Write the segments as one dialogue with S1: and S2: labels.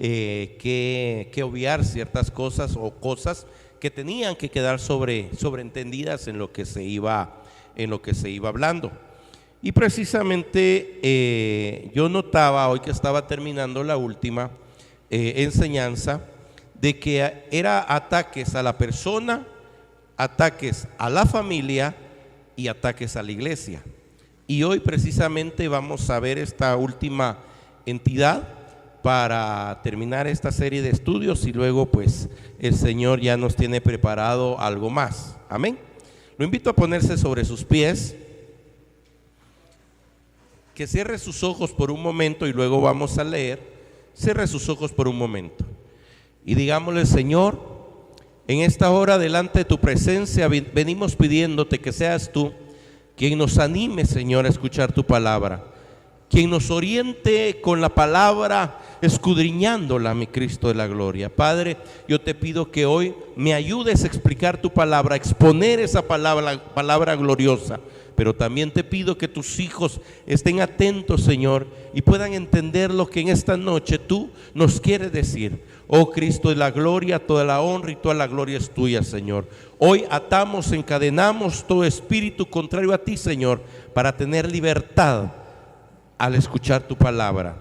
S1: que obviar ciertas cosas o cosas que tenían que quedar sobreentendidas en lo que se iba hablando. Y precisamente yo notaba hoy que estaba terminando la última enseñanza de que era ataques a la persona, ataques a la familia y ataques a la iglesia. Y hoy precisamente vamos a ver esta última entidad para terminar esta serie de estudios, y luego pues el Señor ya nos tiene preparado algo más. Amén. Lo invito a ponerse sobre sus pies, que cierre sus ojos por un momento y luego vamos a leer. Cierre sus ojos por un momento y digámosle: Señor, en esta hora delante de tu presencia venimos pidiéndote que seas tú quien nos anime, Señor, a escuchar tu palabra, quien nos oriente con la palabra, escudriñándola, mi Cristo de la gloria. Padre, yo te pido que hoy me ayudes a explicar tu palabra, a exponer esa palabra gloriosa. Pero también te pido que tus hijos estén atentos, Señor, y puedan entender lo que en esta noche tú nos quieres decir. Oh Cristo de la gloria, toda la honra y toda la gloria es tuya, Señor. Hoy atamos, encadenamos todo espíritu contrario a ti, Señor, para tener libertad al escuchar tu palabra.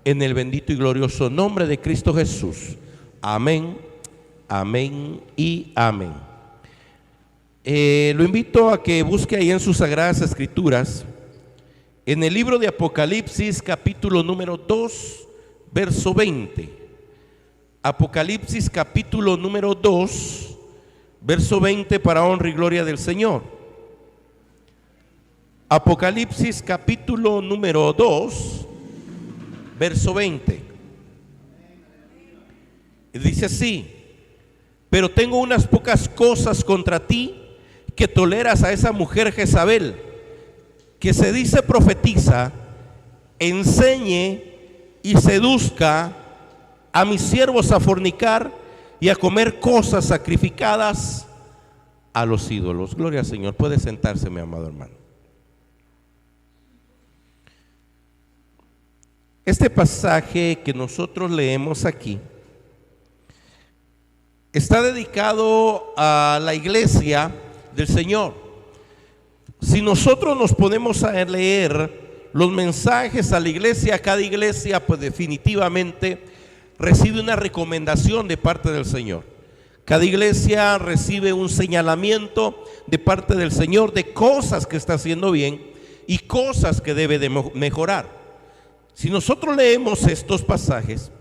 S1: En el bendito y glorioso nombre de Cristo Jesús. Amén, amén y amén. Lo invito a que busque ahí en sus sagradas escrituras, en el libro de Apocalipsis, capítulo número 2, verso 20. Apocalipsis, capítulo número 2, verso 20, para honra y gloria del Señor. Apocalipsis, capítulo número 2, verso 20. Dice así: pero tengo unas pocas cosas contra ti, que toleras a esa mujer Jezabel, que se dice profetiza, enseñe y seduzca a mis siervos a fornicar y a comer cosas sacrificadas a los ídolos. Gloria al Señor. Puede sentarse, mi amado hermano. Este pasaje que nosotros leemos aquí está dedicado a la iglesia del Señor. Si nosotros nos ponemos a leer los mensajes a la iglesia, cada iglesia pues definitivamente recibe una recomendación de parte del Señor. Cada iglesia recibe un señalamiento de parte del Señor de cosas que está haciendo bien y cosas que debe de mejorar. Si nosotros leemos estos pasajes,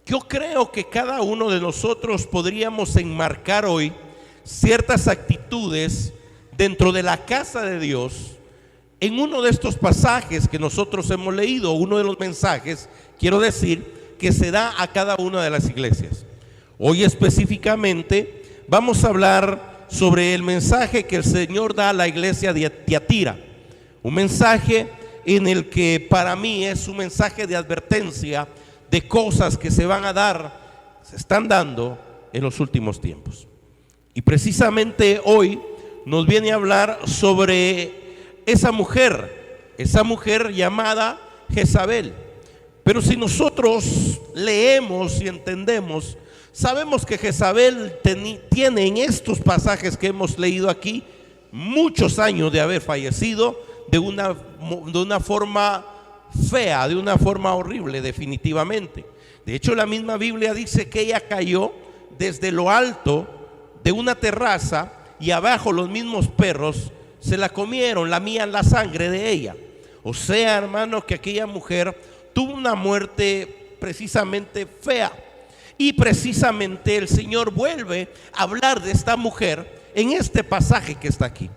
S1: yo creo que cada uno de nosotros podríamos enmarcar hoy ciertas actitudes dentro de la casa de Dios en uno de estos pasajes que nosotros hemos leído, uno de los mensajes, quiero decir, que se da a cada una de las iglesias. Hoy específicamente vamos a hablar sobre el mensaje que el Señor da a la iglesia de Tiatira, un mensaje en el que para mí es un mensaje de advertencia de cosas que se van a dar, se están dando en los últimos tiempos. Y precisamente hoy nos viene a hablar sobre esa mujer llamada Jezabel. Pero si nosotros leemos y entendemos, sabemos que Jezabel tiene en estos pasajes que hemos leído aquí muchos años de haber fallecido de una forma fea, de una forma horrible, definitivamente. De hecho, la misma Biblia dice que ella cayó desde lo alto de una terraza y abajo los mismos perros se la comieron, lamían la sangre de ella. O sea, hermano, que aquella mujer tuvo una muerte precisamente fea. Y precisamente el Señor vuelve a hablar de esta mujer en este pasaje que está aquí.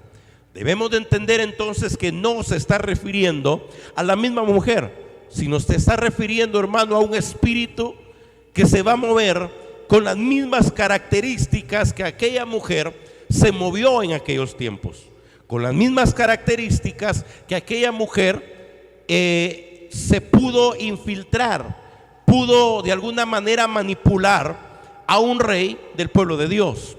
S1: Debemos de entender entonces que no se está refiriendo a la misma mujer, sino se está refiriendo, hermano, a un espíritu que se va a mover con las mismas características que aquella mujer se movió en aquellos tiempos, con las mismas características que aquella mujer se pudo infiltrar, pudo de alguna manera manipular a un rey del pueblo de Dios.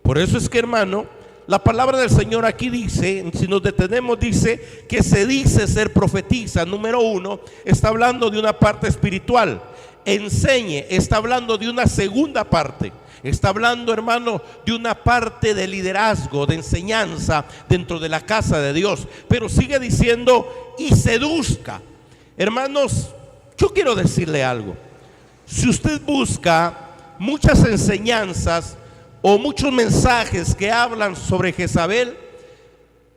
S1: Por eso es que, hermano, la palabra del Señor aquí dice, si nos detenemos, dice que se dice ser profetisa. Número uno, está hablando de una parte espiritual. enseñe, está hablando de una segunda parte. Está hablando, hermano, de una parte de liderazgo, de enseñanza dentro de la casa de Dios. Pero sigue diciendo, y seduzca. Hermanos, yo quiero decirle algo. Si usted busca muchas enseñanzas o muchos mensajes que hablan sobre Jezabel,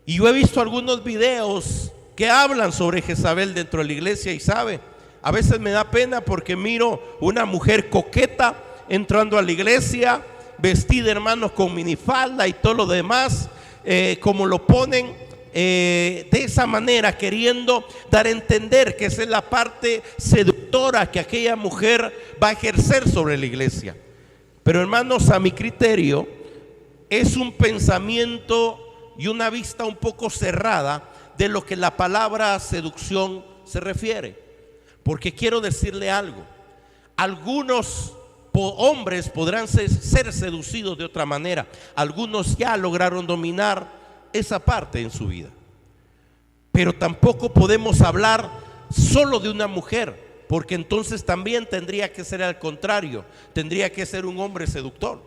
S1: y yo he visto algunos videos que hablan sobre Jezabel dentro de la iglesia, y sabe, a veces me da pena porque miro una mujer coqueta entrando a la iglesia, vestida, hermanos, con minifalda y todo lo demás, como lo ponen, de esa manera, queriendo dar a entender que esa es la parte seductora que aquella mujer va a ejercer sobre la iglesia. Pero, hermanos, a mi criterio, es un pensamiento y una vista un poco cerrada de lo que la palabra seducción se refiere. Porque quiero decirle algo: algunos hombres podrán ser seducidos de otra manera. Algunos ya lograron dominar esa parte en su vida. Pero tampoco podemos hablar solo de una mujer, porque entonces también tendría que ser al contrario, tendría que ser un hombre seductor.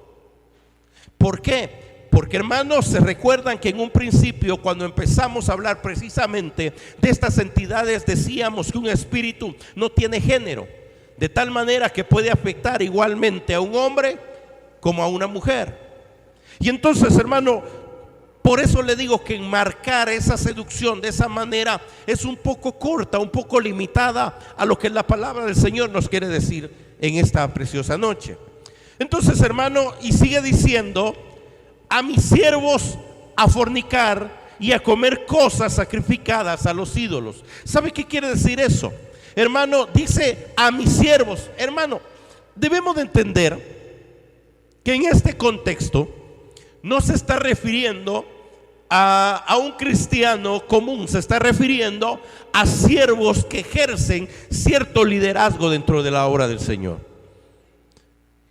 S1: ¿Por qué? Porque, hermanos, se recuerdan que en un principio, cuando empezamos a hablar precisamente de estas entidades, decíamos que un espíritu no tiene género, de tal manera que puede afectar igualmente a un hombre como a una mujer. Y entonces, hermano, por eso le digo que enmarcar esa seducción de esa manera es un poco corta, un poco limitada a lo que la palabra del Señor nos quiere decir en esta preciosa noche. Entonces, hermano, y sigue diciendo: a mis siervos a fornicar y a comer cosas sacrificadas a los ídolos. ¿Sabe qué quiere decir eso? Hermano, dice a mis siervos. Hermano, debemos de entender que en este contexto no se está refiriendo a un cristiano común, se está refiriendo a siervos que ejercen cierto liderazgo dentro de la obra del Señor.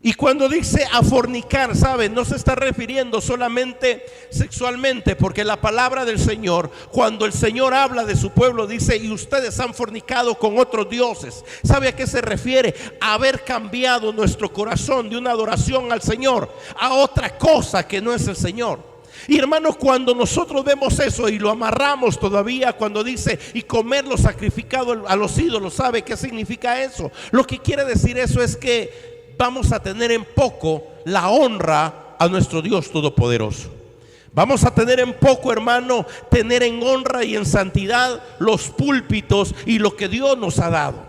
S1: Y cuando dice a fornicar, ¿sabe? No se está refiriendo solamente sexualmente, porque la palabra del Señor, cuando el Señor habla de su pueblo, dice: y ustedes han fornicado con otros dioses. ¿Sabe a qué se refiere? A haber cambiado nuestro corazón de una adoración al Señor a otra cosa que no es el Señor. Y, hermanos, cuando nosotros vemos eso y lo amarramos todavía cuando dice y comer lo sacrificado a los ídolos, ¿sabe qué significa eso? Lo que quiere decir eso es que vamos a tener en poco la honra a nuestro Dios Todopoderoso. Vamos a tener en poco, hermano, tener en honra y en santidad los púlpitos y lo que Dios nos ha dado.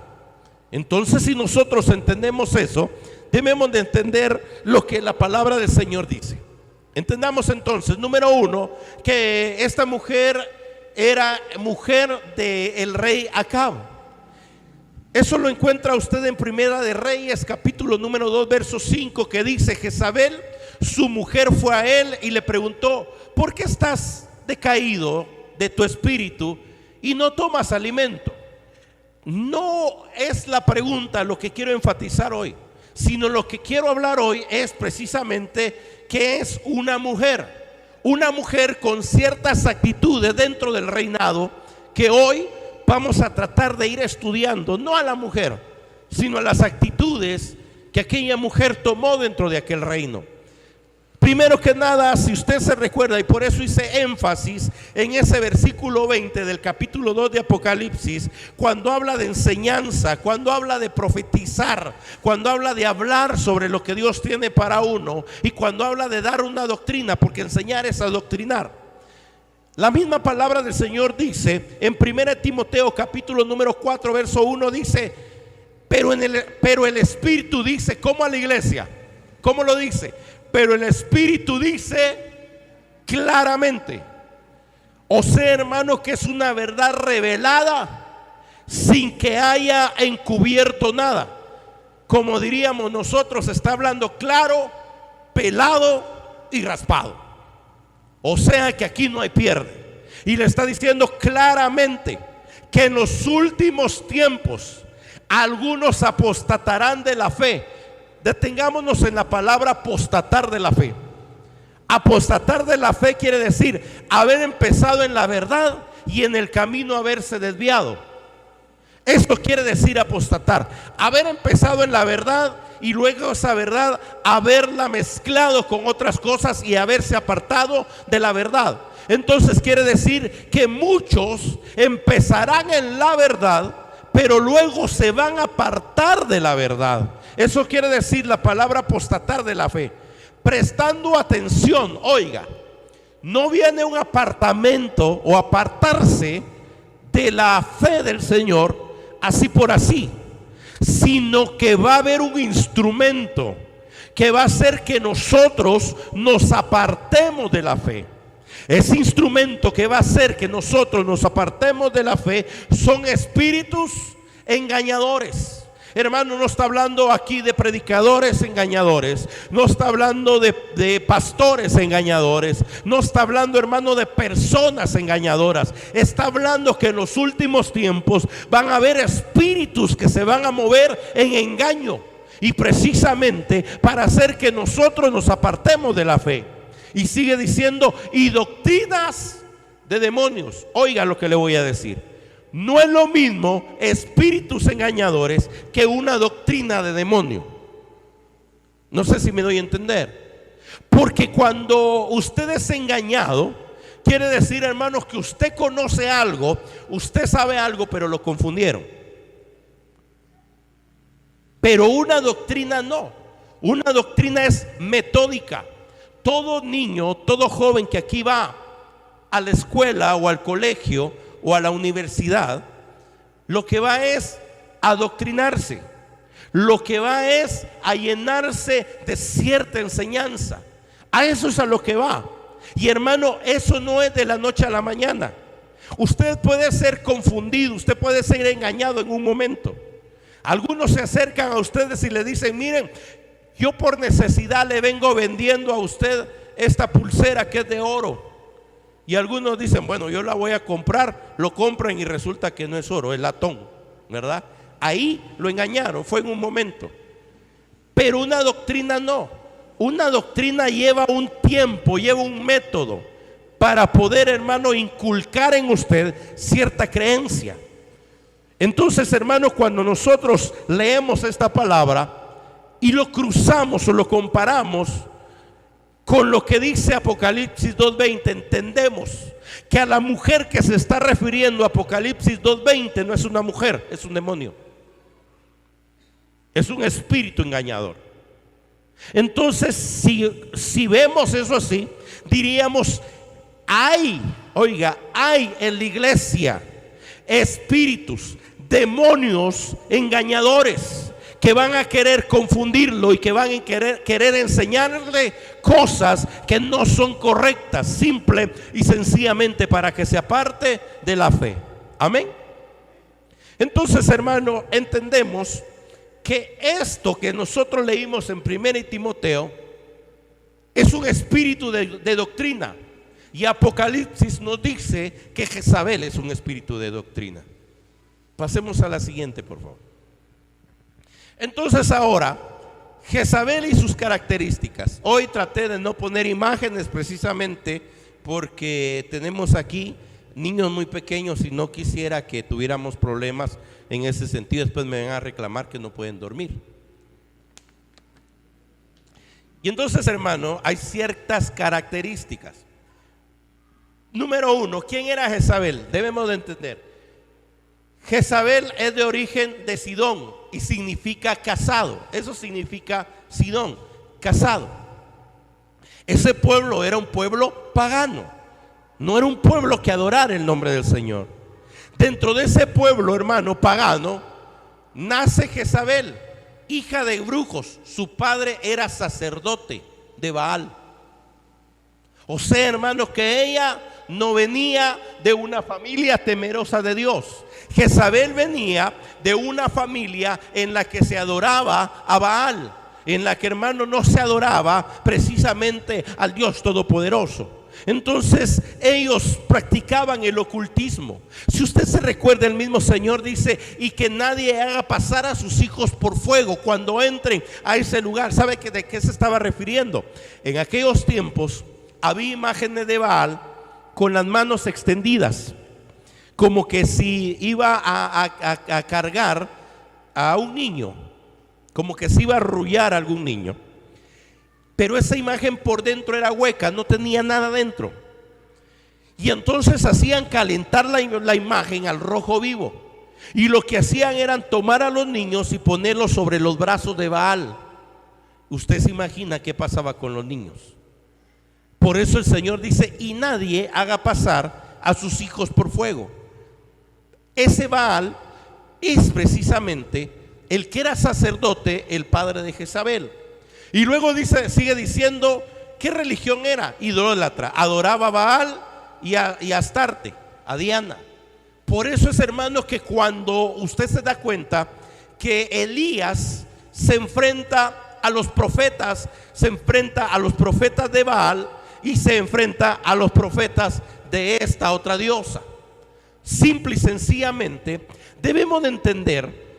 S1: Entonces, si nosotros entendemos eso, debemos de entender lo que la palabra del Señor dice. Entendamos entonces, número uno, que esta mujer era mujer del rey Acab. Eso lo encuentra usted en Primera de Reyes, capítulo número 2, verso 5, que dice: Jezabel, su mujer, fue a él y le preguntó: ¿por qué estás decaído de tu espíritu y no tomas alimento? No es la pregunta lo que quiero enfatizar hoy, sino lo que quiero hablar hoy es precisamente que es una mujer con ciertas actitudes dentro del reinado que hoy vamos a tratar de ir estudiando, no a la mujer, sino a las actitudes que aquella mujer tomó dentro de aquel reino. Primero que nada, si usted se recuerda, y por eso hice énfasis en ese versículo 20 del capítulo 2 de Apocalipsis, cuando habla de enseñanza, cuando habla de profetizar, cuando habla de hablar sobre lo que Dios tiene para uno, y cuando habla de dar una doctrina, porque enseñar es adoctrinar. La misma palabra del Señor dice en 1 Timoteo capítulo número 4 verso 1, dice: pero el Espíritu dice, ¿cómo a la iglesia? ¿Cómo lo dice? Pero el Espíritu dice claramente. O sea, hermano, que es una verdad revelada sin que haya encubierto nada. Como diríamos nosotros, está hablando claro, pelado y raspado. O sea que aquí no hay pierde. Y le está diciendo claramente que en los últimos tiempos algunos apostatarán de la fe. Detengámonos en la palabra apostatar de la fe. Apostatar de la fe quiere decir haber empezado en la verdad y en el camino haberse desviado. Eso quiere decir apostatar, haber empezado en la verdad y luego esa verdad haberla mezclado con otras cosas y haberse apartado de la verdad. Entonces quiere decir que muchos empezarán en la verdad, pero luego se van a apartar de la verdad. Eso quiere decir la palabra apostatar de la fe. Prestando atención, oiga, no viene un apartamento o apartarse de la fe del Señor así por así, sino que va a haber un instrumento que va a hacer que nosotros nos apartemos de la fe. Ese instrumento que va a hacer que nosotros nos apartemos de la fe son espíritus engañadores. Hermano, no está hablando aquí de predicadores engañadores, no está hablando de pastores engañadores, no está hablando, hermano, de personas engañadoras. Está hablando que en los últimos tiempos van a haber espíritus que se van a mover en engaño, y precisamente para hacer que nosotros nos apartemos de la fe. Y sigue diciendo, y doctrinas de demonios. Oiga lo que le voy a decir. No es lo mismo espíritus engañadores que una doctrina de demonio. No sé si me doy a entender. Porque cuando usted es engañado, quiere decir, hermanos, que usted conoce algo, usted sabe algo, pero lo confundieron. Pero una doctrina no. Una doctrina es metódica. Todo niño, todo joven que aquí va a la escuela o al colegio o a la universidad, lo que va es a adoctrinarse, lo que va es a llenarse de cierta enseñanza. A eso es a lo que va. Y hermano, eso no es de la noche a la mañana. Usted puede ser confundido, usted puede ser engañado en un momento. Algunos se acercan a ustedes y le dicen, miren, yo por necesidad le vengo vendiendo a usted esta pulsera que es de oro. Y algunos dicen, bueno, yo la voy a comprar, lo compran y resulta que no es oro, es latón, ¿verdad? Ahí lo engañaron, fue en un momento. Pero una doctrina no. Una doctrina lleva un tiempo, lleva un método para poder, hermano, inculcar en usted cierta creencia. Entonces, hermano, cuando nosotros leemos esta palabra y lo cruzamos o lo comparamos con lo que dice Apocalipsis 2:20, entendemos que a la mujer que se está refiriendo Apocalipsis 2:20 no es una mujer, es un demonio. Es un espíritu engañador. Entonces, si vemos eso así, diríamos, hay en la iglesia espíritus, demonios engañadores que van a querer confundirlo y que van a querer enseñarle cosas que no son correctas, simple y sencillamente para que se aparte de la fe. Amén. Entonces, hermano, entendemos que esto que nosotros leímos en 1 Timoteo es un espíritu de doctrina, y Apocalipsis nos dice que Jezabel es un espíritu de doctrina. Pasemos a la siguiente, por favor. Entonces ahora, Jezabel y sus características. Hoy traté de no poner imágenes precisamente porque tenemos aquí niños muy pequeños y no quisiera que tuviéramos problemas en ese sentido. Después me van a reclamar que no pueden dormir. Y entonces, hermano, hay ciertas características. Número uno, ¿quién era Jezabel? Debemos de entender. Jezabel es de origen de Sidón y significa casado. Eso significa Sidón, casado. Ese pueblo era un pueblo pagano, no era un pueblo que adorara el nombre del Señor. Dentro de ese pueblo, hermano, pagano, nace Jezabel, hija de brujos. Su padre era sacerdote de Baal. O sea, hermanos, que ella no venía de una familia temerosa de Dios. Jezabel venía de una familia en la que se adoraba a Baal, en la que, hermano, no se adoraba precisamente al Dios Todopoderoso. Entonces ellos practicaban el ocultismo. Si usted se recuerda, el mismo Señor dice, y que nadie haga pasar a sus hijos por fuego cuando entren a ese lugar. ¿Sabe de qué se estaba refiriendo? En aquellos tiempos había imágenes de Baal con las manos extendidas, como que si iba a cargar a un niño, como que se iba a arrullar a algún niño. Pero esa imagen por dentro era hueca, no tenía nada dentro. Y entonces hacían calentar la imagen al rojo vivo. Y lo que hacían eran tomar a los niños y ponerlos sobre los brazos de Baal. Usted se imagina qué pasaba con los niños. Por eso el Señor dice: y nadie haga pasar a sus hijos por fuego. Ese Baal es precisamente el que era sacerdote, el padre de Jezabel. Y luego sigue diciendo, ¿qué religión era? Idólatra. Adoraba a Baal y a Astarte, a Diana. Por eso es, hermano, que cuando usted se da cuenta que Elías se enfrenta a los profetas, se enfrenta a los profetas de Baal y se enfrenta a los profetas de esta otra diosa. Simple y sencillamente debemos de entender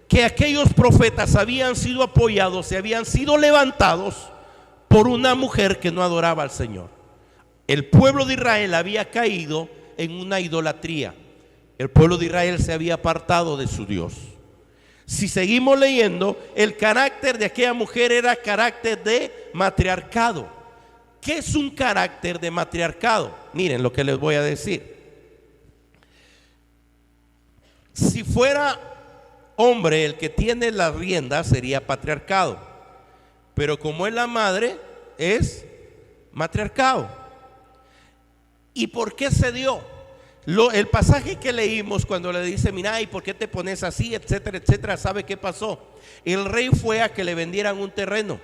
S1: que aquellos profetas habían sido apoyados y habían sido levantados por una mujer que no adoraba al Señor. El pueblo de Israel había caído en una idolatría. El pueblo de Israel se había apartado de su Dios. Si seguimos leyendo, el carácter de aquella mujer era carácter de matriarcado. ¿Qué es un carácter de matriarcado? Miren lo que les voy a decir. Si fuera hombre el que tiene las riendas, sería patriarcado. Pero como es la madre, es matriarcado. ¿Y por qué se dio? El pasaje que leímos cuando le dice: mira, ¿y por qué te pones así? Etcétera, etcétera. ¿Sabe qué pasó? El rey fue a que le vendieran un terreno.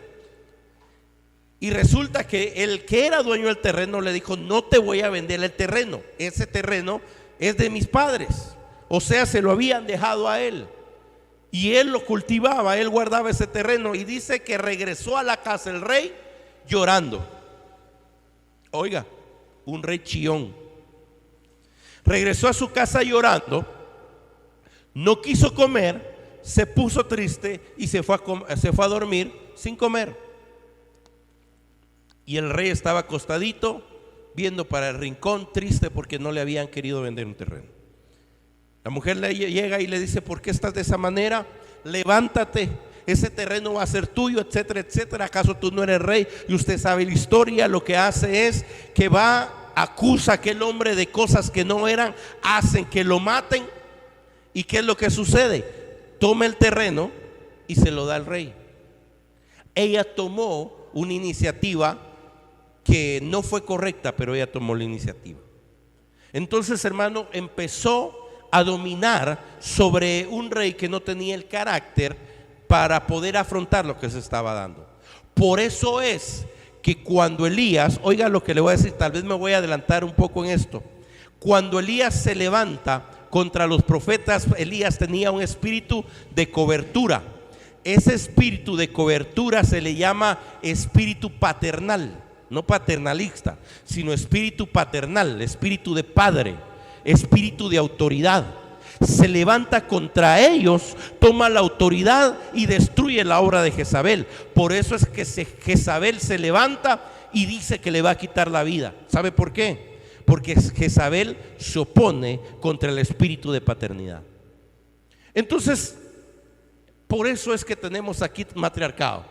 S1: Y resulta que el que era dueño del terreno le dijo: no te voy a vender el terreno. Ese terreno es de mis padres. O sea, se lo habían dejado a él. Y él lo cultivaba, él guardaba ese terreno. Y dice que regresó a la casa el rey llorando. Oiga, un rey chillón. Regresó a su casa llorando, no quiso comer, se puso triste y se fue a dormir sin comer. Y el rey estaba acostadito viendo para el rincón, triste porque no le habían querido vender un terreno. La mujer le llega y le dice: ¿por qué estás de esa manera? Levántate, ese terreno va a ser tuyo, etcétera, etcétera. ¿Acaso tú no eres rey? Y usted sabe la historia. Lo que hace es que acusa a aquel hombre de cosas que no eran, hacen que lo maten. ¿Y qué es lo que sucede? Toma el terreno y se lo da al rey. Ella tomó una iniciativa que no fue correcta, pero ella tomó la iniciativa. Entonces, hermano, empezó a dominar sobre un rey que no tenía el carácter para poder afrontar lo que se estaba dando. Por eso es que cuando Elías, oiga lo que le voy a decir, tal vez me voy a adelantar un poco en esto. Cuando Elías se levanta contra los profetas, Elías tenía un espíritu de cobertura. Ese espíritu de cobertura se le llama espíritu paternal, no paternalista, sino espíritu paternal, espíritu de padre, espíritu de autoridad. Se levanta contra ellos, toma la autoridad y destruye la obra de Jezabel. Por eso es que Jezabel se levanta y dice que le va a quitar la vida. ¿Sabe por qué? Porque Jezabel se opone contra el espíritu de paternidad. Entonces, por eso es que tenemos aquí matriarcado.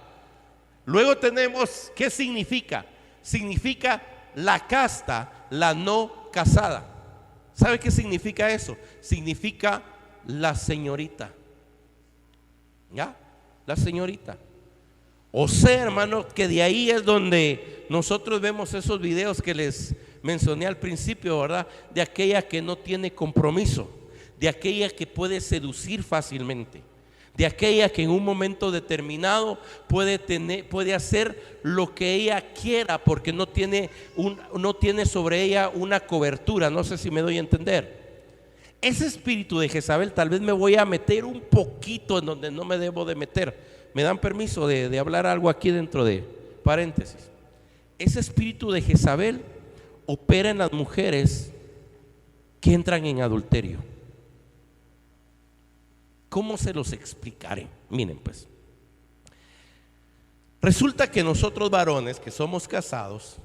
S1: Luego tenemos, ¿qué significa? Significa la casta, la no casada. ¿Sabe qué significa eso? Significa la señorita. ¿Ya? La señorita. O sea, hermano, que de ahí es donde nosotros vemos esos videos que les mencioné al principio, ¿verdad? De aquella que no tiene compromiso, de aquella que puede seducir fácilmente, de aquella que en un momento determinado puede hacer lo que ella quiera porque no tiene sobre ella una cobertura. No sé si me doy a entender. Ese espíritu de Jezabel, tal vez me voy a meter un poquito en donde no me debo de meter. ¿Me dan permiso de hablar algo aquí dentro de paréntesis? Ese espíritu de Jezabel opera en las mujeres que entran en adulterio. ¿Cómo se los explicaré? Miren, pues, resulta que nosotros varones que somos casados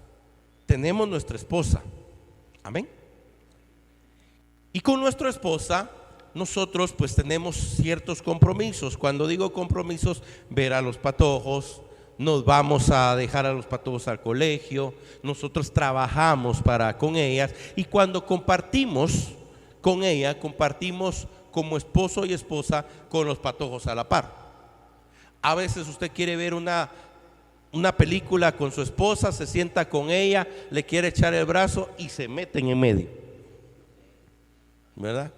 S1: tenemos nuestra esposa, amén, Y con nuestra esposa, nosotros pues tenemos ciertos compromisos. Cuando digo compromisos, ver a los patojos, nos vamos a dejar a los patojos al colegio, nosotros trabajamos con ellas, y cuando compartimos con ella, compartimos como esposo y esposa con los patojos a la par. A veces usted quiere ver una película con su esposa, se sienta con ella, le quiere echar el brazo y se meten en medio, ¿verdad?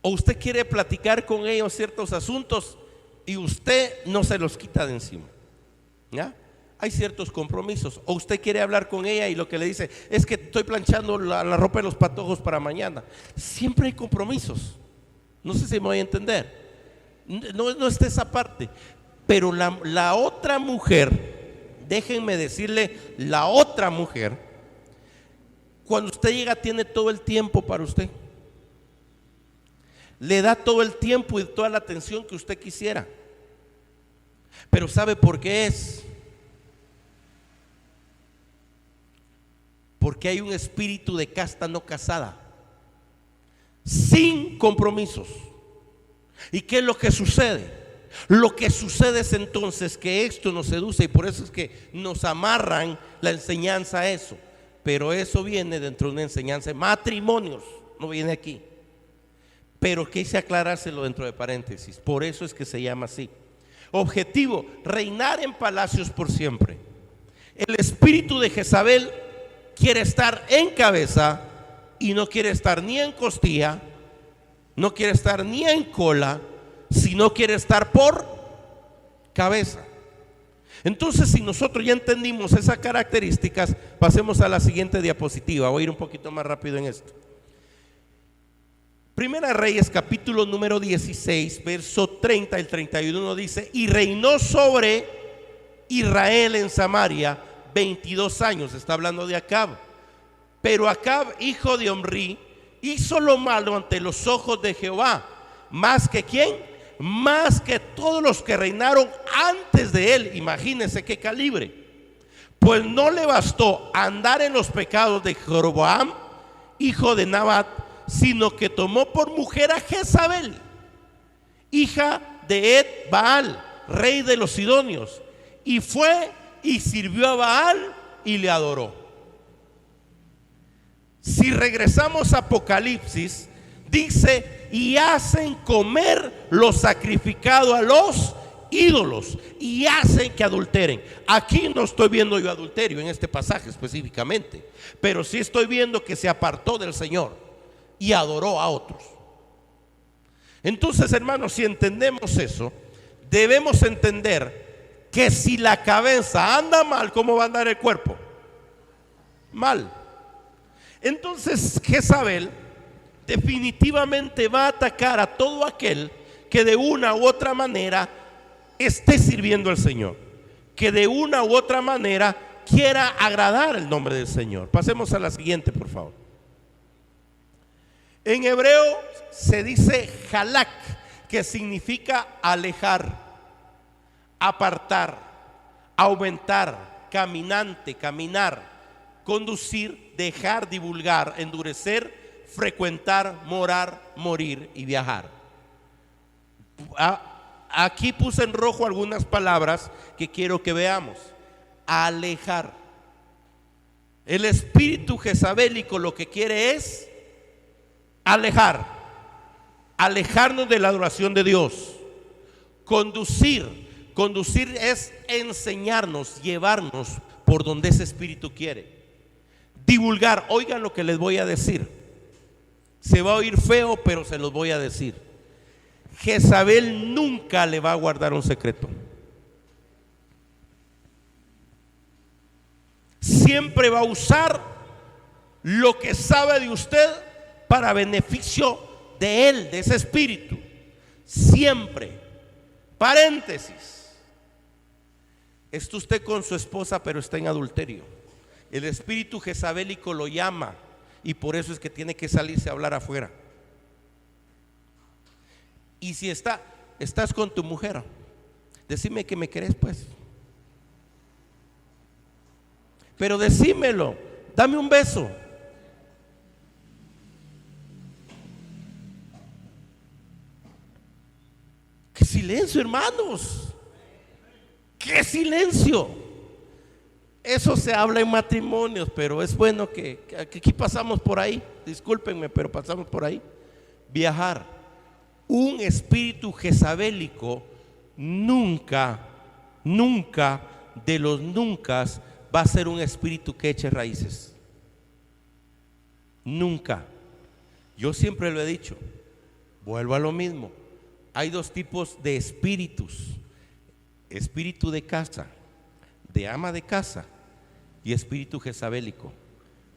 S1: O usted quiere platicar con ellos ciertos asuntos y usted no se los quita de encima, ¿ya? Hay ciertos compromisos. O usted quiere hablar con ella y lo que le dice es que estoy planchando la ropa de los patojos para mañana. Siempre hay compromisos. No sé si me voy a entender. No está esa parte. Pero la otra mujer, déjenme decirle, la otra mujer, cuando usted llega tiene todo el tiempo para usted. Le da todo el tiempo y toda la atención que usted quisiera. Pero ¿sabe por qué es? Porque hay un espíritu de casta no casada, sin compromisos. ¿Y qué es lo que sucede? Lo que sucede es entonces que esto nos seduce, y por eso es que nos amarran la enseñanza a eso. Pero eso viene dentro de una enseñanza de matrimonios, no viene aquí. Pero quise aclarárselo dentro de paréntesis, por eso es que se llama así. Objetivo: reinar en palacios por siempre. El espíritu de Jezabel quiere estar en cabeza y no quiere estar ni en costilla, no quiere estar ni en cola, sino quiere estar por cabeza. Entonces, si nosotros ya entendimos esas características, pasemos a la siguiente diapositiva. Voy a ir un poquito más rápido en esto. Primera Reyes, capítulo número 16, verso 30 y 31 dice: y reinó sobre Israel en Samaria 22 años. Está hablando de Acab. Pero Acab, hijo de Omri, hizo lo malo ante los ojos de Jehová, más que ¿quién? Más que todos los que reinaron antes de él. Imagínense qué calibre. Pues no le bastó andar en los pecados de Jeroboam, hijo de Nabat, sino que tomó por mujer a Jezabel, hija de Ed Baal, rey de los sidonios, y fue y sirvió a Baal y le adoró. Si regresamos a Apocalipsis, dice: y hacen comer lo sacrificado a los ídolos, y hacen que adulteren. Aquí no estoy viendo yo adulterio en este pasaje específicamente, pero sí estoy viendo que se apartó del Señor y adoró a otros. Entonces, hermanos, si entendemos eso, debemos entender que si la cabeza anda mal, ¿cómo va a andar el cuerpo? Mal. Entonces Jezabel definitivamente va a atacar a todo aquel que de una u otra manera esté sirviendo al Señor, que de una u otra manera quiera agradar el nombre del Señor. Pasemos a la siguiente, por favor. En hebreo se dice halak, que significa alejar, apartar, aumentar, caminante, caminar, conducir, dejar, divulgar, endurecer, frecuentar, morar, morir y viajar. Aquí puse en rojo algunas palabras que quiero que veamos. Alejar. El espíritu jezabélico lo que quiere es alejarnos de la adoración de Dios. Conducir es enseñarnos, llevarnos por donde ese espíritu quiere. Divulgar, oigan lo que les voy a decir. Se va a oír feo, pero se los voy a decir. Jezabel nunca le va a guardar un secreto. Siempre va a usar lo que sabe de usted para beneficio de él, de ese espíritu. Siempre. Paréntesis. Está usted con su esposa, pero está en adulterio. El espíritu jezabélico lo llama, y por eso es que tiene que salirse a hablar afuera. Y si estás con tu mujer, decime que me querés, pues. Pero decímelo, dame un beso. Silencio, hermanos. ¡Qué silencio! Eso se habla en matrimonios, pero es bueno que aquí pasamos por ahí. Discúlpenme, pero pasamos por ahí. Viajar. Un espíritu jezabélico nunca de los nunca va a ser un espíritu que eche raíces. Nunca. Yo siempre lo he dicho. Vuelvo a lo mismo. Hay dos tipos de espíritus: espíritu de casa, de ama de casa, y espíritu jezabélico,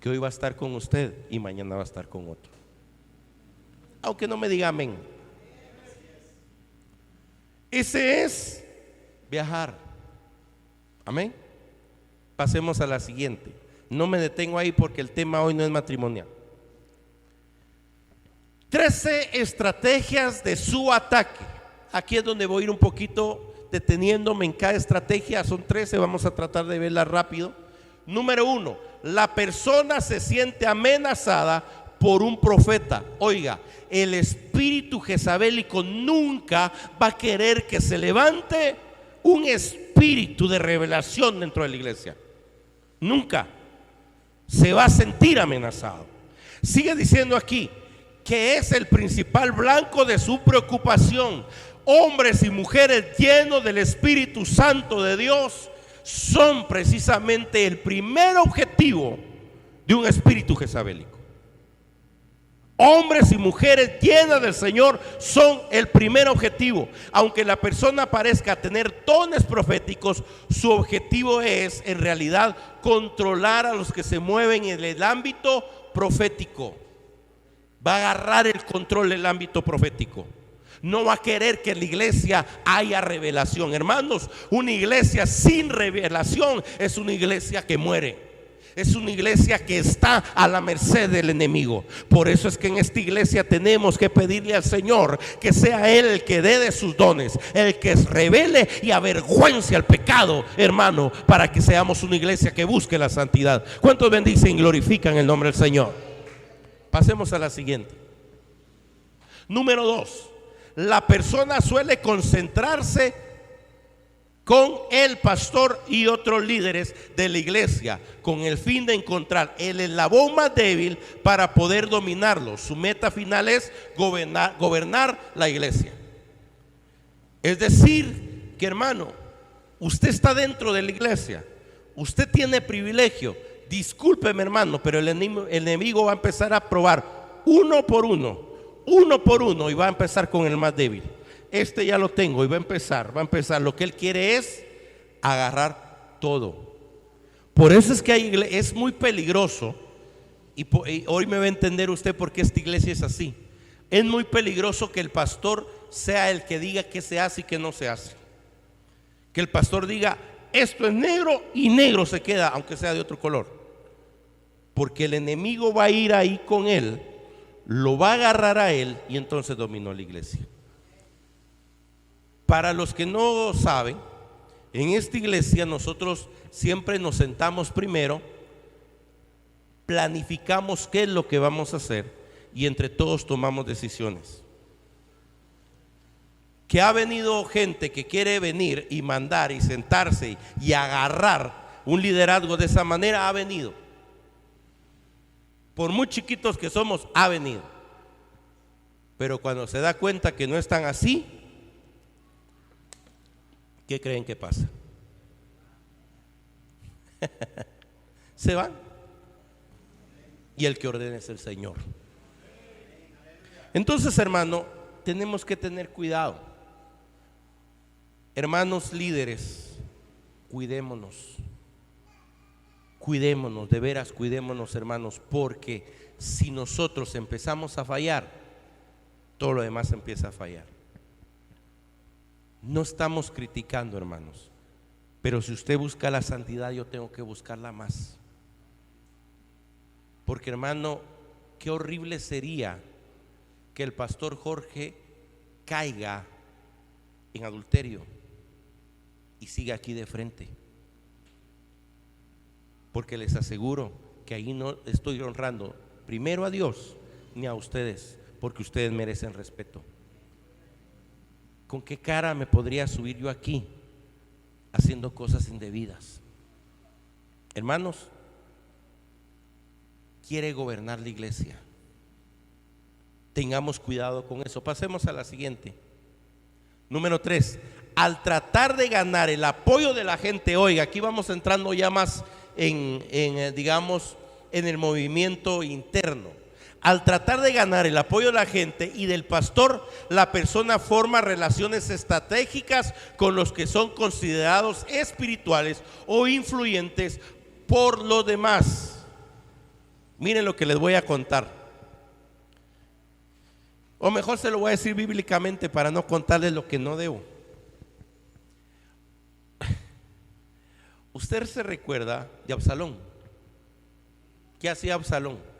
S1: que hoy va a estar con usted y mañana va a estar con otro. Aunque no me diga amén. Ese es viajar. Amén. Pasemos a la siguiente. No me detengo ahí porque el tema hoy no es matrimonial. 13 estrategias de su ataque. Aquí es donde voy a ir un poquito deteniéndome en cada estrategia. Son 13, vamos a tratar de verlas rápido. Número 1, la persona se siente amenazada por un profeta. Oiga, el espíritu jezabélico nunca va a querer que se levante un espíritu de revelación dentro de la iglesia. Nunca. Se va a sentir amenazado. Sigue diciendo aquí que es el principal blanco de su preocupación. Hombres y mujeres llenos del Espíritu Santo de Dios son precisamente el primer objetivo de un espíritu jezabélico. Hombres y mujeres llenas del Señor son el primer objetivo. Aunque la persona parezca tener dones proféticos, su objetivo es en realidad controlar a los que se mueven en el ámbito profético. Va a agarrar el control del ámbito profético. No va a querer que en la iglesia haya revelación. Hermanos, una iglesia sin revelación es una iglesia que muere. Es una iglesia que está a la merced del enemigo. Por eso es que en esta iglesia tenemos que pedirle al Señor que sea Él el que dé de sus dones, el que revele y avergüence al pecado, hermano, para que seamos una iglesia que busque la santidad. ¿Cuántos bendicen y glorifican el nombre del Señor? Pasemos a la siguiente. Número 2. La persona suele concentrarse con el pastor y otros líderes de la iglesia con el fin de encontrar el eslabón más débil para poder dominarlo. Su meta final es gobernar la iglesia. Es decir, que hermano, usted está dentro de la iglesia, usted tiene privilegio. Discúlpeme, hermano, pero el enemigo va a empezar a probar uno por uno, y va a empezar con el más débil. Este ya lo tengo y va a empezar. Lo que él quiere es agarrar todo. Por eso es que es muy peligroso, y hoy me va a entender usted por qué esta iglesia es así. Es muy peligroso que el pastor sea el que diga qué se hace y qué no se hace. Que el pastor diga esto es negro y negro se queda, aunque sea de otro color. Porque el enemigo va a ir ahí con él, lo va a agarrar a él y entonces dominó la iglesia. Para los que no saben, en esta iglesia nosotros siempre nos sentamos primero, planificamos qué es lo que vamos a hacer y entre todos tomamos decisiones. Que ha venido gente que quiere venir y mandar y sentarse y agarrar un liderazgo de esa manera, ha venido. Por muy chiquitos que somos, ha venido. Pero cuando se da cuenta que no están así, ¿qué creen que pasa? Se van. Y el que ordena es el Señor. Entonces, hermano, tenemos que tener cuidado. Hermanos líderes, cuidémonos. Cuidémonos, de veras cuidémonos, hermanos, porque si nosotros empezamos a fallar, todo lo demás empieza a fallar. No estamos criticando, hermanos, pero si usted busca la santidad, yo tengo que buscarla más. Porque, hermano, qué horrible sería que el pastor Jorge caiga en adulterio y siga aquí de frente. Porque les aseguro que ahí no estoy honrando primero a Dios ni a ustedes, porque ustedes merecen respeto. ¿con qué cara me podría subir yo aquí haciendo cosas indebidas? Hermanos, quiere gobernar la iglesia. Tengamos cuidado con eso. Pasemos a la siguiente. Número 3. Al tratar de ganar el apoyo de la gente, oiga, aquí vamos entrando ya más digamos, en el movimiento interno. Al tratar de ganar el apoyo de la gente y del pastor, la persona forma relaciones estratégicas con los que son considerados espirituales o influyentes por los demás. Miren lo que les voy a contar. O mejor se lo voy a decir bíblicamente para no contarles lo que no debo. Usted se recuerda de Absalón. ¿Qué hacía Absalón?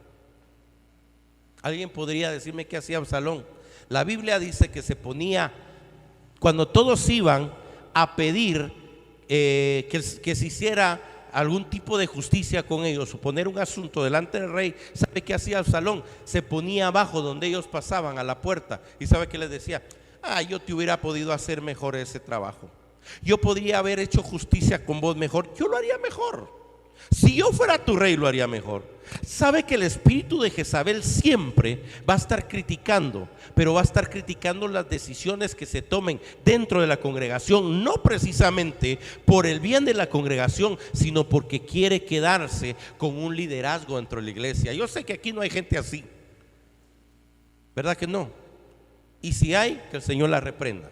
S1: ¿Alguien podría decirme qué hacía Absalón? La Biblia dice que se ponía, cuando todos iban a pedir que se hiciera algún tipo de justicia con ellos o poner un asunto delante del rey, ¿sabe qué hacía Absalón? Se ponía abajo donde ellos pasaban a la puerta y ¿sabe qué les decía? Yo te hubiera podido hacer mejor ese trabajo, yo podría haber hecho justicia con vos mejor, yo lo haría mejor. Si yo fuera tu rey, lo haría mejor. Sabe que el espíritu de Jezabel siempre va a estar criticando, pero va a estar criticando las decisiones que se tomen dentro de la congregación, no precisamente por el bien de la congregación, sino porque quiere quedarse con un liderazgo dentro de la iglesia. Yo sé que aquí no hay gente así, ¿verdad que no? Y si hay, que el Señor la reprenda.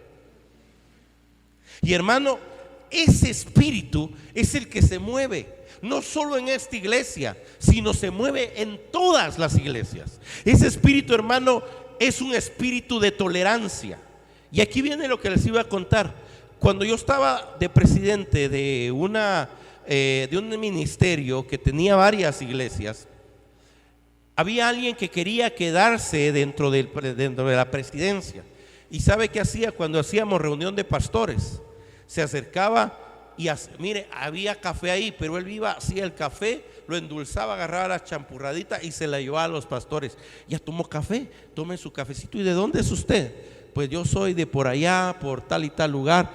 S1: Y hermano, ese espíritu es el que se mueve no solo en esta iglesia, sino se mueve en todas las iglesias. Ese espíritu, hermano, es un espíritu de tolerancia. Y aquí viene lo que les iba a contar. Cuando yo estaba de presidente de un ministerio que tenía varias iglesias, había alguien que quería quedarse dentro de la presidencia. ¿Y sabe qué hacía cuando hacíamos reunión de pastores? Se acercaba y mire, había café ahí, pero él iba, hacía el café, lo endulzaba, agarraba la champurradita y se la llevaba a los pastores. Ya tomó café, tome su cafecito. ¿Y de dónde es usted? Pues yo soy de por allá, por tal y tal lugar.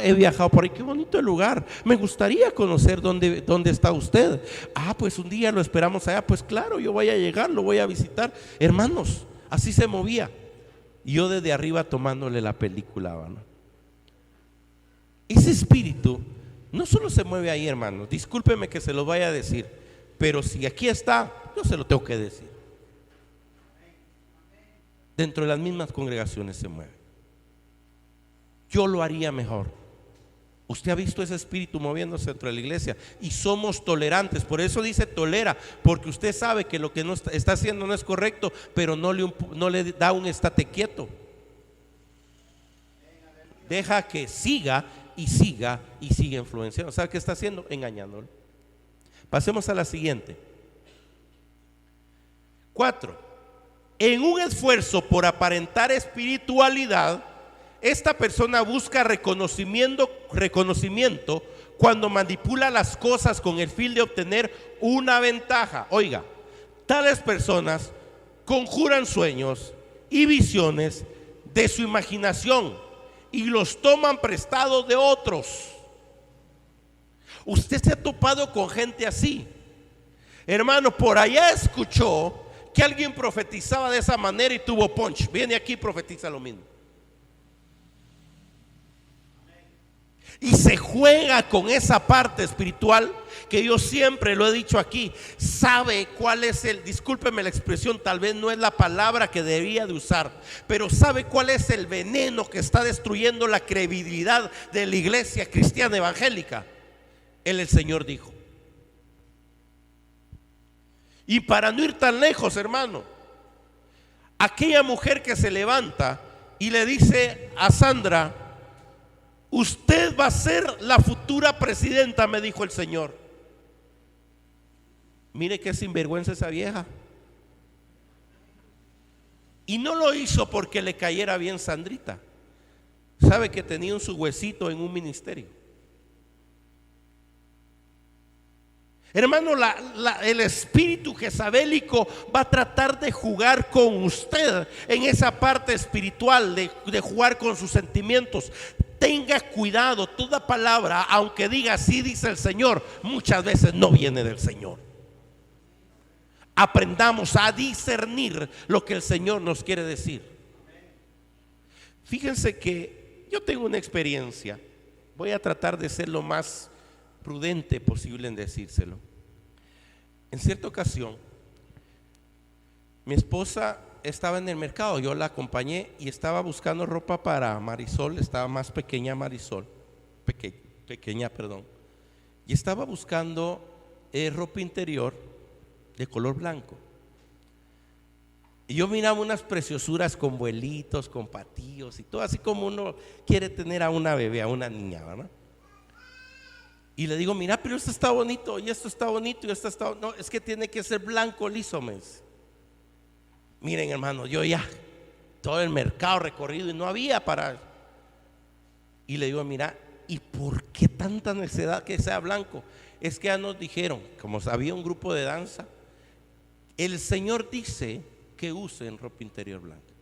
S1: He viajado por ahí, qué bonito el lugar. Me gustaría conocer dónde está usted. Pues un día lo esperamos allá. Pues claro, yo voy a llegar, lo voy a visitar. Hermanos, así se movía. Y yo desde arriba tomándole la película, ¿no? Ese espíritu no solo se mueve ahí, hermanos. Discúlpeme que se lo vaya a decir, pero si aquí está, yo se lo tengo que decir. Dentro de las mismas congregaciones se mueve. Yo lo haría mejor. Usted ha visto ese espíritu moviéndose dentro de la iglesia y somos tolerantes. Por eso dice tolera, porque usted sabe que lo que no está haciendo no es correcto, pero no le da un estate quieto. Deja que siga y siga y siga influenciando. ¿Sabe qué está haciendo? Engañándolo. Pasemos a la siguiente. 4. En un esfuerzo por aparentar espiritualidad, esta persona busca reconocimiento cuando manipula las cosas con el fin de obtener una ventaja. Oiga, tales personas conjuran sueños y visiones de su imaginación y los toman prestados de otros. Usted se ha topado con gente así, hermano. Por allá escuchó que alguien profetizaba de esa manera y tuvo punch. Viene aquí y profetiza lo mismo. Y se juega con esa parte espiritual que yo siempre lo he dicho aquí. Sabe cuál es discúlpeme la expresión, tal vez no es la palabra que debería de usar, pero sabe cuál es el veneno que está destruyendo la credibilidad de la iglesia cristiana evangélica. El Señor dijo. Y para no ir tan lejos, hermano, aquella mujer que se levanta y le dice a Sandra: usted va a ser la futura presidenta, me dijo el Señor. Mire qué sinvergüenza esa vieja. Y no lo hizo porque le cayera bien Sandrita. Sabe que tenía un su huesito en un ministerio. Hermano, el espíritu jezabélico va a tratar de jugar con usted en esa parte espiritual, de jugar con sus sentimientos. Tenga cuidado, toda palabra, aunque diga así dice el Señor, muchas veces no viene del Señor. Aprendamos a discernir lo que el Señor nos quiere decir. Fíjense que yo tengo una experiencia. Voy a tratar de ser lo más prudente posible en decírselo. En cierta ocasión, mi esposa estaba en el mercado, yo la acompañé y estaba buscando ropa para Marisol. Estaba más pequeña Marisol, pequeña, perdón, y estaba buscando ropa interior de color blanco. Y yo miraba unas preciosuras con vuelitos, con patillos y todo, así como uno quiere tener a una bebé, a una niña, ¿verdad? Y le digo, mira, pero esto está bonito, y esto está bonito, y esto está... No, es que tiene que ser blanco liso, me dice. Miren, hermano, yo ya todo el mercado recorrido y no había para... Y le digo, mira, ¿y por qué tanta necesidad que sea blanco? Es que ya nos dijeron, como había un grupo de danza, el Señor dice que usen ropa interior blanca.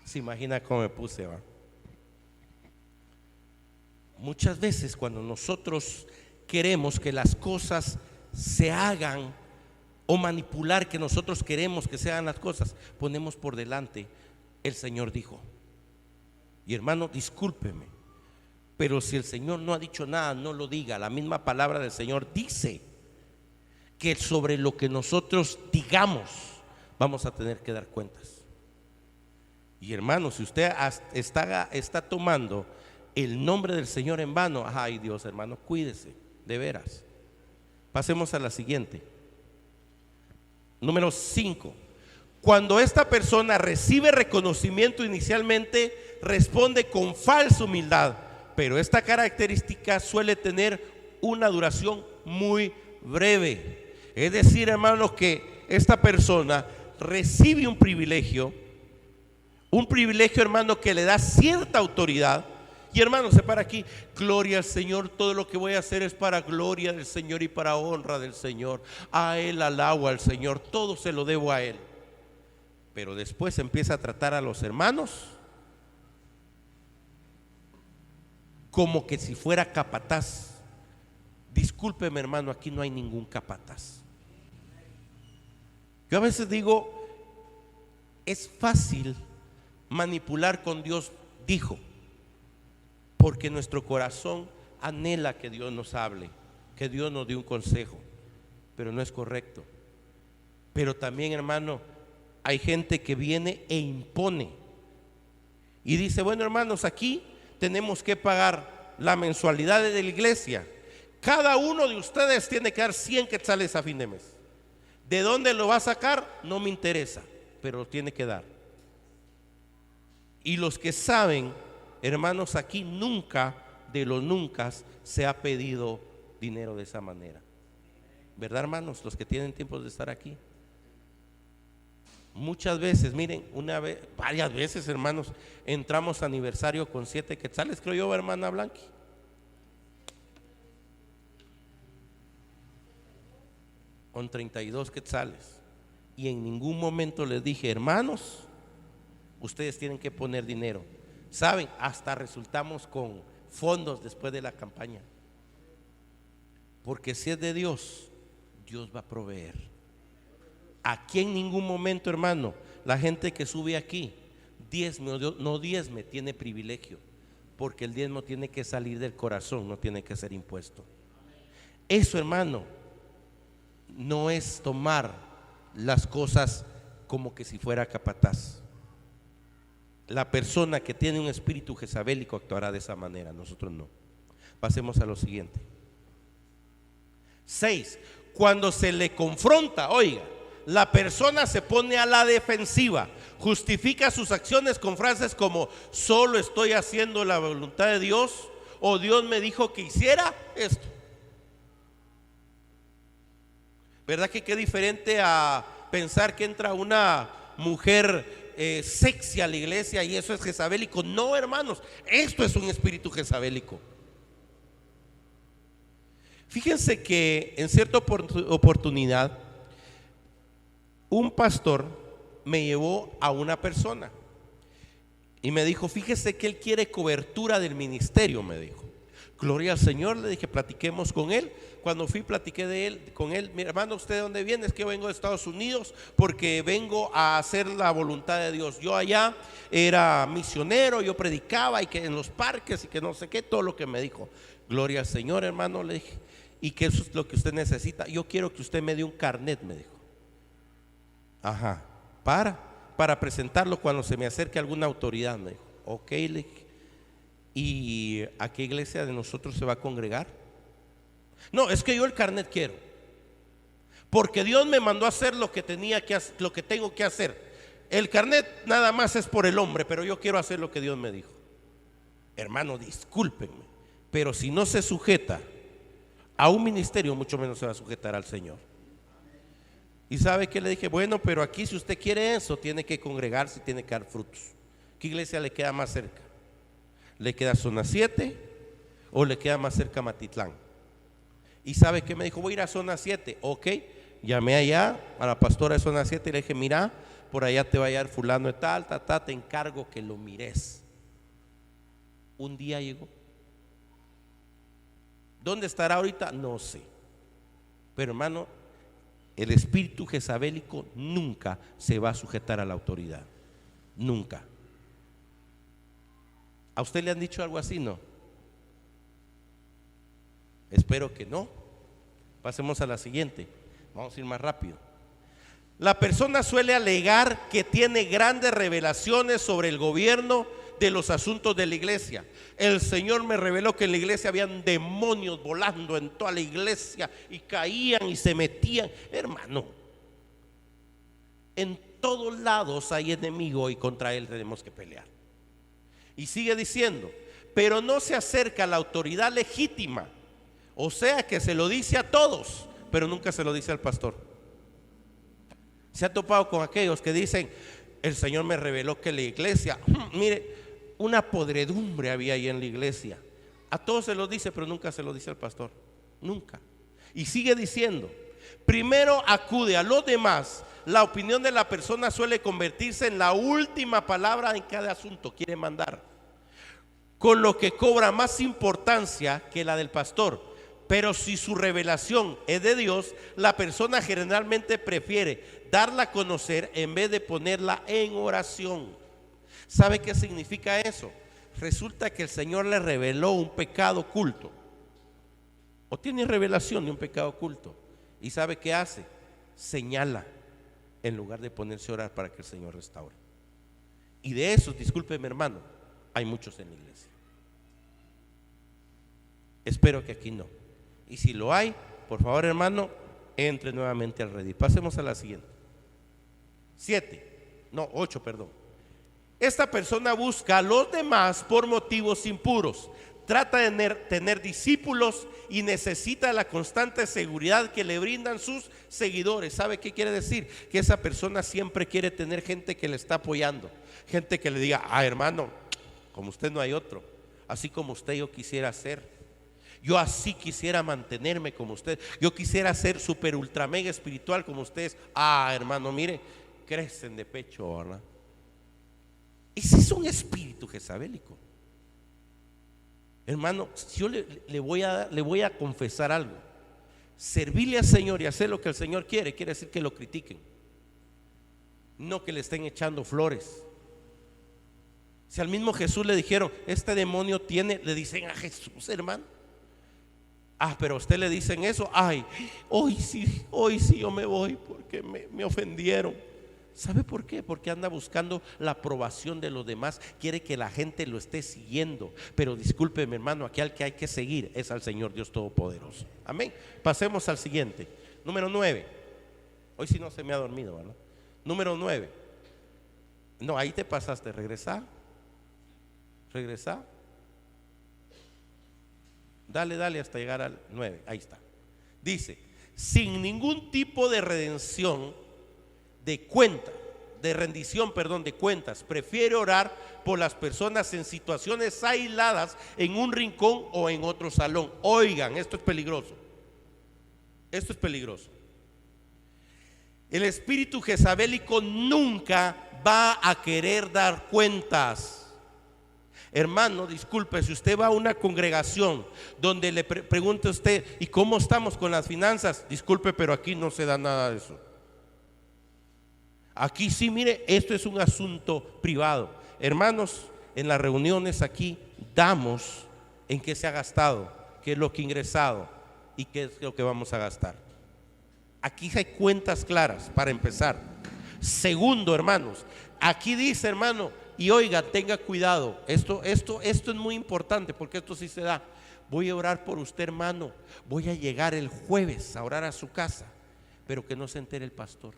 S1: Se imagina cómo me puse, ¿va? Muchas veces cuando nosotros queremos que las cosas se hagan o manipular que nosotros queremos que se hagan las cosas, ponemos por delante el Señor dijo. Y hermano, discúlpeme, pero si el Señor no ha dicho nada, no lo diga. La misma palabra del Señor dice que sobre lo que nosotros digamos vamos a tener que dar cuentas. Y hermano, si usted está tomando el nombre del Señor en vano, ay Dios, hermano, cuídese, de veras. Pasemos a la siguiente. Número 5. Cuando esta persona recibe reconocimiento inicialmente, responde con falsa humildad, pero esta característica suele tener una duración muy breve. Es decir, hermanos, que esta persona recibe un privilegio, hermano, que le da cierta autoridad. Y hermano, se para aquí, gloria al Señor, todo lo que voy a hacer es para gloria del Señor y para honra del Señor. A Él alabo al Señor, todo se lo debo a Él. Pero después empieza a tratar a los hermanos como que si fuera capataz. Discúlpeme, hermano, aquí no hay ningún capataz. Yo a veces digo, es fácil manipular con Dios, dijo, porque nuestro corazón anhela que Dios nos hable, que Dios nos dé un consejo, pero no es correcto. Pero también, hermano, hay gente que viene e impone y dice, bueno, hermanos, aquí tenemos que pagar la mensualidad de la iglesia. Cada uno de ustedes tiene que dar 100 quetzales a fin de mes. ¿De dónde lo va a sacar? No me interesa, pero lo tiene que dar. Y los que saben, hermanos, aquí nunca de los nunca se ha pedido dinero de esa manera. ¿Verdad, hermanos? Los que tienen tiempo de estar aquí. Muchas veces, miren, varias veces, hermanos, entramos a aniversario con 7 quetzales, creo yo, hermana Blanqui. Con 32 quetzales. Y en ningún momento les dije, hermanos, ustedes tienen que poner dinero. Saben, hasta resultamos con fondos después de la campaña. Porque si es de Dios, Dios va a proveer. Aquí en ningún momento, hermano, la gente que sube aquí, diezme o no diezme, tiene privilegio. Porque el diezmo tiene que salir del corazón, no tiene que ser impuesto. Eso, hermano, no es tomar las cosas como que si fuera capataz. La persona que tiene un espíritu jezabélico actuará de esa manera, nosotros no. Pasemos a lo siguiente. 6. Cuando se le confronta, oiga, la persona se pone a la defensiva, justifica sus acciones con frases como solo estoy haciendo la voluntad de Dios, o Dios me dijo que hiciera esto. ¿Verdad que qué diferente a pensar que entra una mujer sexy a la iglesia y eso es jezabélico? No, hermanos, esto es un espíritu jezabélico. Fíjense que en cierta oportunidad un pastor me llevó a una persona y me dijo, fíjese que él quiere cobertura del ministerio, me dijo. Gloria al Señor, le dije, platiquemos con él. Cuando fui, platiqué con él. Mi hermano, ¿usted de dónde viene? Es que yo vengo de Estados Unidos porque vengo a hacer la voluntad de Dios. Yo allá era misionero, yo predicaba y que en los parques y que no sé qué, todo lo que me dijo. Gloria al Señor, hermano, le dije. Y que eso es lo que usted necesita. Yo quiero que usted me dé un carnet, me dijo. Ajá, para presentarlo cuando se me acerque alguna autoridad, me dijo. Ok, le dije. ¿Y a qué iglesia de nosotros se va a congregar? No, es que yo el carnet quiero, porque Dios me mandó a hacer lo que lo que tengo que hacer. El carnet nada más es por el hombre, pero yo quiero hacer lo que Dios me dijo. Hermano, discúlpenme, pero si no se sujeta a un ministerio, mucho menos se va a sujetar al Señor. Y sabe que le dije, bueno, pero aquí si usted quiere eso, tiene que congregarse, tiene que dar frutos. ¿Qué iglesia le queda más cerca? ¿Le queda zona 7 o le queda más cerca Matitlán? Y sabe que me dijo, voy a ir a zona 7. Ok, llamé allá a la pastora de zona 7 y le dije, mira, por allá te va a llevar fulano de tal, te encargo que lo mires. Un día llegó. ¿Dónde estará ahorita? No sé. Pero hermano, el espíritu jezabélico nunca se va a sujetar a la autoridad. Nunca. ¿A usted le han dicho algo así? No. Espero que no. Pasemos a la siguiente. Vamos a ir más rápido. La persona suele alegar que tiene grandes revelaciones sobre el gobierno de los asuntos de la iglesia. El Señor me reveló que en la iglesia habían demonios volando en toda la iglesia y caían y se metían. Hermano, en todos lados hay enemigo y contra él tenemos que pelear. Y sigue diciendo, pero no se acerca a la autoridad legítima. O sea que se lo dice a todos, pero nunca se lo dice al pastor. Se ha topado con aquellos que dicen, el Señor me reveló que la iglesia, mire, una podredumbre había ahí en la iglesia. A todos se lo dice, pero nunca se lo dice al pastor. Nunca. Y sigue diciendo, primero acude a los demás. La opinión de la persona suele convertirse en la última palabra en cada asunto. Quiere mandar, con lo que cobra más importancia que la del pastor. Pero si su revelación es de Dios, la persona generalmente prefiere darla a conocer en vez de ponerla en oración. ¿Sabe qué significa eso? Resulta que el Señor le reveló un pecado oculto, o tiene revelación de un pecado oculto. ¿Y sabe qué hace? Señala en lugar de ponerse a orar para que el Señor restaure. Y de esos, discúlpeme hermano, hay muchos en la iglesia. Espero que aquí no. Y si lo hay, por favor hermano, entre nuevamente al redil. Pasemos a la siguiente. 8, perdón. Esta persona busca a los demás por motivos impuros. Trata de tener discípulos y necesita la constante seguridad que le brindan sus seguidores. ¿Sabe qué quiere decir? Que esa persona siempre quiere tener gente que le está apoyando. Gente que le diga, hermano, como usted no hay otro. Así como usted yo quisiera ser. Yo así quisiera mantenerme como usted. Yo quisiera ser super ultra mega espiritual como ustedes. Hermano, mire, crecen de pecho, ¿verdad? Ese es un espíritu jezabélico. Hermano, yo le voy a confesar algo. Servirle al Señor y hacer lo que el Señor quiere decir que lo critiquen, no que le estén echando flores. Si al mismo Jesús le dijeron, este demonio tiene, le dicen a Jesús, hermano. Pero a usted le dicen eso. Hoy sí yo me voy porque me ofendieron. ¿Sabe por qué? Porque anda buscando la aprobación de los demás. Quiere que la gente lo esté siguiendo. Pero discúlpeme hermano, aquí al que hay que seguir es al Señor Dios Todopoderoso. Amén. Pasemos al siguiente. Número 9. Hoy sí no se me ha dormido, ¿verdad? Número 9. No, ahí te pasaste. Regresa. Dale hasta llegar al 9. Ahí está. Dice, sin ningún tipo de rendición de cuentas, prefiere orar por las personas en situaciones aisladas en un rincón o en otro salón. Oigan, esto es peligroso. Esto es peligroso. El espíritu jezabélico nunca va a querer dar cuentas. Hermano, disculpe, si usted va a una congregación donde le pregunta a usted, ¿y cómo estamos con las finanzas? Disculpe, pero aquí no se da nada de eso. Aquí sí, mire, esto es un asunto privado. Hermanos, en las reuniones aquí damos en qué se ha gastado, qué es lo que ha ingresado y qué es lo que vamos a gastar. Aquí hay cuentas claras para empezar. Segundo, hermanos, aquí dice, hermano, y oiga, tenga cuidado, esto es muy importante porque esto sí se da. Voy a orar por usted, hermano. Voy a llegar el jueves a orar a su casa, pero que no se entere el pastor.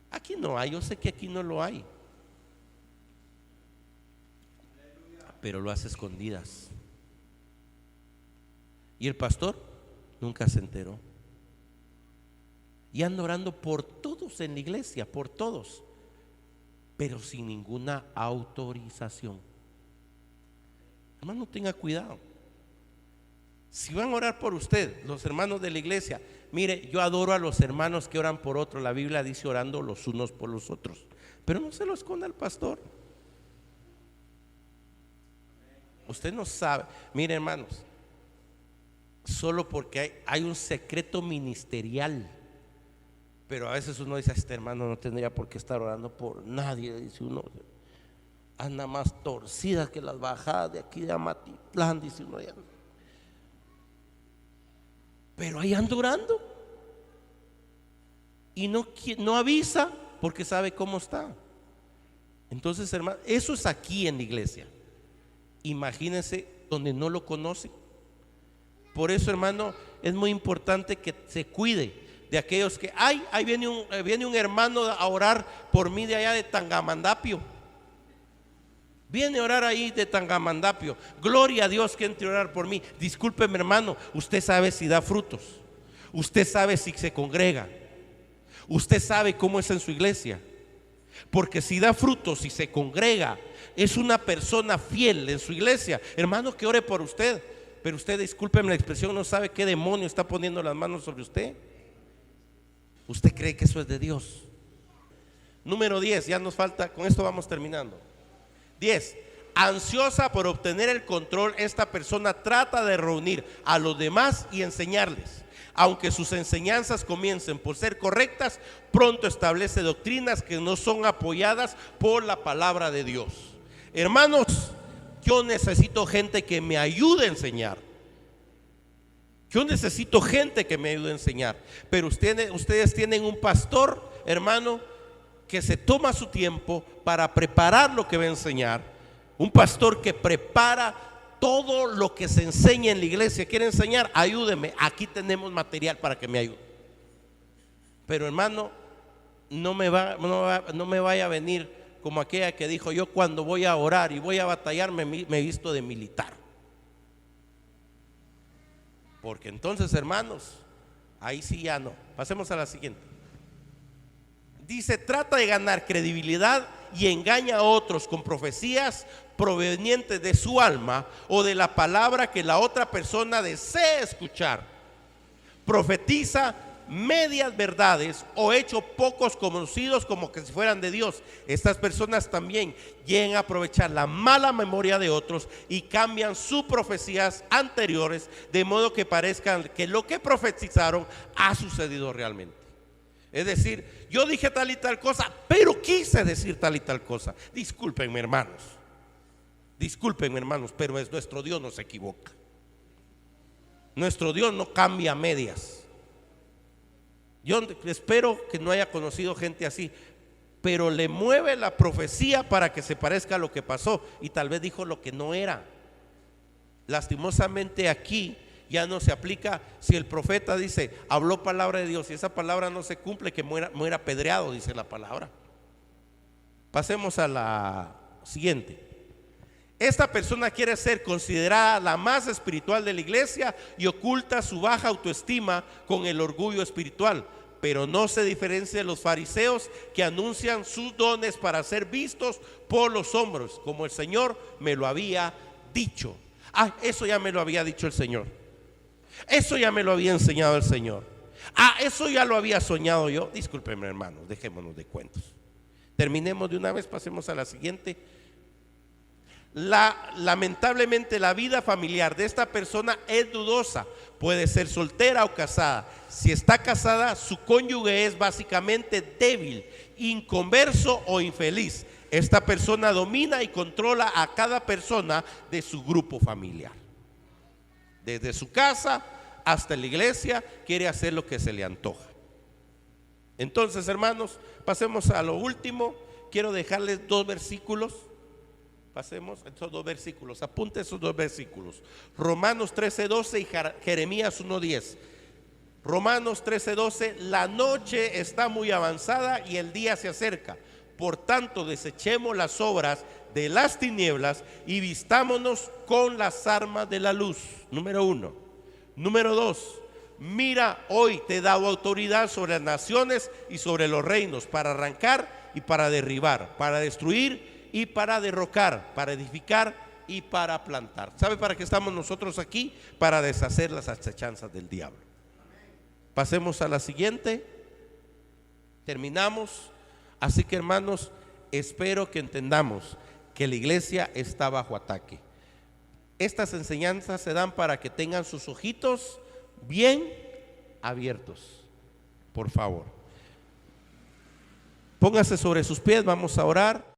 S1: Aquí no hay, yo sé que aquí no lo hay, pero lo hace escondidas. Y el pastor nunca se enteró. Y anda orando por todos en la iglesia, por todos, pero sin ninguna autorización. Hermano, tenga cuidado. Si van a orar por usted, los hermanos de la iglesia, mire, yo adoro a los hermanos que oran por otros. La Biblia dice orando los unos por los otros, pero no se lo esconda al pastor. Usted no sabe. Mire, hermanos, solo porque hay un secreto ministerial. Pero a veces uno dice, este hermano no tendría por qué estar orando por nadie. Dice uno, anda más torcida que las bajadas de aquí de Amatitlán, dice uno ya. Pero ahí anda orando y no avisa porque sabe cómo está. Entonces, hermano, eso es aquí en la iglesia. Imagínense donde no lo conocen. Por eso, hermano, es muy importante que se cuide de aquellos que, ahí viene un hermano a orar por mí de allá de Tangamandapio. Viene a orar ahí de Tangamandapio. Gloria a Dios que entre a orar por mí. Discúlpeme, hermano, usted sabe si da frutos. Usted sabe si se congrega. Usted sabe cómo es en su iglesia. Porque si da frutos, si se congrega, es una persona fiel en su iglesia. Hermano, que ore por usted. Pero usted, discúlpeme la expresión, no sabe qué demonio está poniendo las manos sobre usted. ¿Usted cree que eso es de Dios? Número 10, ya nos falta, con esto vamos terminando. 10, ansiosa por obtener el control, esta persona trata de reunir a los demás y enseñarles. Aunque sus enseñanzas comiencen por ser correctas, pronto establece doctrinas que no son apoyadas por la palabra de Dios. Hermanos, yo necesito gente que me ayude a enseñar. Yo necesito gente que me ayude a enseñar. Pero ustedes tienen un pastor, hermano, que se toma su tiempo para preparar lo que va a enseñar. Un pastor que prepara todo lo que se enseña en la iglesia. ¿Quiere enseñar? Ayúdeme, aquí tenemos material para que me ayude. Pero, hermano, no me vaya a venir como aquella que dijo: yo cuando voy a orar y voy a batallar me visto de militar. Porque entonces, hermanos, ahí sí ya no. Pasemos a la siguiente. Dice, trata de ganar credibilidad y engaña a otros con profecías provenientes de su alma o de la palabra que la otra persona desee escuchar. Profetiza medias verdades o hechos pocos conocidos como que si fueran de Dios. Estas personas también llegan a aprovechar la mala memoria de otros y cambian sus profecías anteriores de modo que parezcan que lo que profetizaron ha sucedido realmente. Es decir, yo dije tal y tal cosa, pero quise decir tal y tal cosa. Discúlpenme, hermanos, pero es nuestro Dios, no se equivoca. Nuestro Dios no cambia medias. Yo espero que no haya conocido gente así, pero le mueve la profecía para que se parezca a lo que pasó y tal vez dijo lo que no era. Lastimosamente aquí ya no se aplica. Si el profeta dice, habló palabra de Dios y esa palabra no se cumple, que muera apedreado, dice la palabra. Pasemos a la siguiente. Esta persona quiere ser considerada la más espiritual de la iglesia y oculta su baja autoestima con el orgullo espiritual, pero no se diferencia de los fariseos que anuncian sus dones para ser vistos por los hombres, como el Señor me lo había dicho. Eso ya me lo había dicho el Señor. Eso ya me lo había enseñado el Señor. Eso ya lo había soñado yo. Discúlpenme, hermanos, dejémonos de cuentos. Terminemos de una vez, pasemos a la siguiente. Lamentablemente la vida familiar de esta persona es dudosa. Puede ser soltera o casada. Si está casada, su cónyuge es básicamente débil, inconverso o infeliz. Esta persona domina y controla a cada persona de su grupo familiar. Desde su casa hasta la iglesia quiere hacer lo que se le antoja. Entonces, hermanos, pasemos a lo último. Quiero dejarles 2 versículos. Pasemos esos 2 versículos, apunte esos 2 versículos. Romanos 13:12 y Jeremías 1:10. Romanos 13:12, la noche está muy avanzada y el día se acerca. Por tanto, desechemos las obras de las tinieblas y vistámonos con las armas de la luz. Número 1. Número 2. Mira, hoy te he dado autoridad sobre las naciones y sobre los reinos, para arrancar y para derribar, para destruir y para derrocar, para edificar y para plantar. ¿Sabe para qué estamos nosotros aquí? Para deshacer las acechanzas del diablo. Pasemos a la siguiente. Terminamos. Así que, hermanos, espero que entendamos que la iglesia está bajo ataque. Estas enseñanzas se dan para que tengan sus ojitos bien abiertos. Por favor, póngase sobre sus pies, vamos a orar.